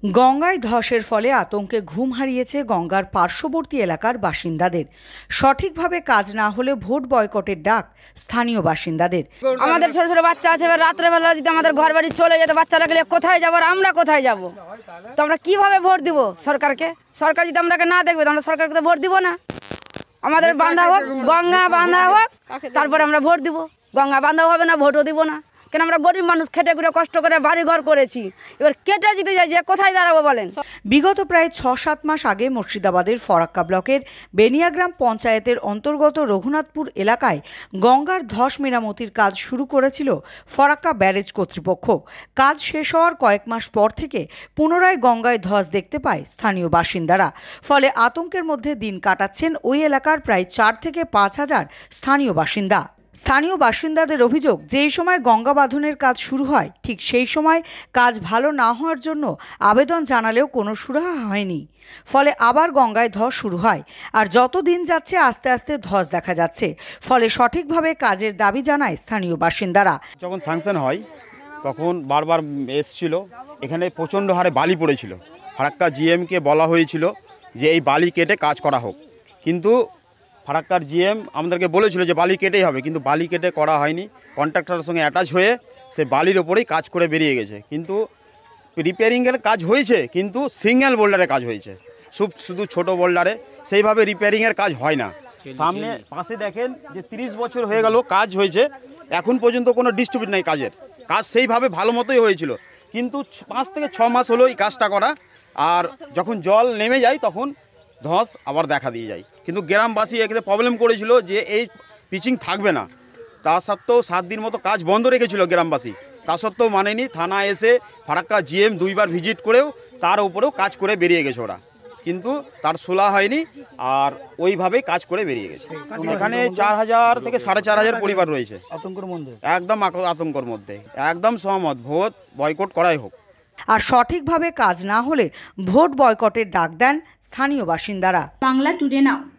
গঙ্গায় ধসের ফলে আতঙ্কে ঘুম হারিয়েছে গঙ্গার পার্শ্ববর্তী এলাকার বাসিন্দাদের। সঠিকভাবে কাজ না হলে ভোট বয়কটের ডাক স্থানীয় বাসিন্দাদের। আমাদের ছোট ছোট বাচ্চা আছে, এবার রাত্রেবেলা যদি আমাদের ঘর বাড়ি চলে যেত, বাচ্চারা গেলে কোথায় যাবো, আর আমরা কোথায় যাব? তো আমরা কিভাবে ভোট দিব সরকারকে? সরকার যদি আমরাকে না দেখবে তো আমরা সরকারকে তো ভোট দিব না। আমাদের বাঁধা হোক, গঙ্গা বাঁধা হোক, তারপরে আমরা ভোট দিব। গঙ্গা বাঁধাও হবে না, ভোটও দিব না। কেন আমরা গরিব মানুষ, খেটে খুঁড়ে কষ্ট করে বাড়ি ঘর করেছি, এবার কেটে জিতে যাই, যে কোথায় দাঁড়াবো বলেন? বিগত প্রায় ৬-৭ মাস আগে মুর্শিদাবাদের ফরাক্কা ব্লকের বেনিয়াগ্রাম পঞ্চায়েতের অন্তর্গত রঘুনাথপুর এলাকায় গঙ্গার ধস মেরামতির কাজ শুরু করেছিল ফরাক্কা ব্যারেজ কর্তৃপক্ষ। কাজ শেষ হওয়ার কয়েক মাস পর থেকে পুনরায় গঙ্গায় ধস দেখতে পায় স্থানীয় বাসিন্দারা। ফলে আতঙ্কের মধ্যে দিন কাটাচ্ছেন ওই এলাকার প্রায় ৪ থেকে ৫ হাজার স্থানীয় বাসিন্দা। স্থানীয় বাসিন্দাদের অভিযোগ, যেই সময় গঙ্গা বাঁধনের কাজ শুরু হয় ঠিক সেই সময় কাজ ভালো না হওয়ার জন্য আবেদন জানালেও কোনো সুরাহা হয়নি। ফলে আবার গঙ্গায় ধস শুরু হয়, আর যত দিন যাচ্ছে আস্তে আস্তে ধস দেখা যাচ্ছে। ফলে সঠিকভাবে কাজের দাবি জানায় স্থানীয় বাসিন্দারা। যখন স্যাংশন হয় তখন বারবার এসছিল, এখানে প্রচণ্ড হারে বালি পড়েছিল। ফারাক্কা জিএমকে বলা হয়েছিল যে এই বালি কেটে কাজ করা হোক, কিন্তু ফারাক্কার জিএম আমাদেরকে বলেছিল যে বালি কেটেই হবে, কিন্তু বালি কেটে করা হয়নি। কন্ট্রাক্টরের সঙ্গে অ্যাটাচ হয়ে সে বালির ওপরেই কাজ করে বেরিয়ে গেছে। কিন্তু রিপেয়ারিংয়ের কাজ হয়েছে, কিন্তু সিঙ্গেল বোল্ডারে কাজ হয়েছে, শুধু ছোট বোল্ডারে। সেইভাবে রিপেয়ারিংয়ের কাজ হয় না। সামনে পাশে দেখেন যে 30 বছর হয়ে গেল কাজ হয়েছে, এখন পর্যন্ত কোনো ডিস্ট্রিবিউট নেই। কাজ সেইভাবে ভালো মতোই হয়েছিল, কিন্তু 5 থেকে 6 মাস হলো এই কাজটা করা। আর যখন জল নেমে যায় তখন ধস আবার দেখা দিয়ে যায়। কিন্তু গ্রামবাসী এখানে প্রবলেম করেছিল যে এই পিচিং থাকবে না, তা সত্ত্বেও 7 দিন মতো কাজ বন্ধ রেখেছিল গ্রামবাসী। তা সত্ত্বেও মানেনি। থানা এসে ফারাক্কা জিএম 2বার ভিজিট করেও তার উপরেও কাজ করে বেরিয়ে গেছে ওরা, কিন্তু তার সোলা হয়নি, আর ওইভাবেই কাজ করে বেরিয়ে গেছে। এখানে 4000 থেকে 4500 পরিবার রয়েছে আতঙ্কের মধ্যে, একদম আতঙ্কের মধ্যে। একদম সহমত, ভোট বয়কট করাই হোক। আর সঠিকভাবে কাজ না হলে ভোট বয়কটের ডাক দেন স্থানীয় বাসিন্দারা। বাংলা টুডে নাও।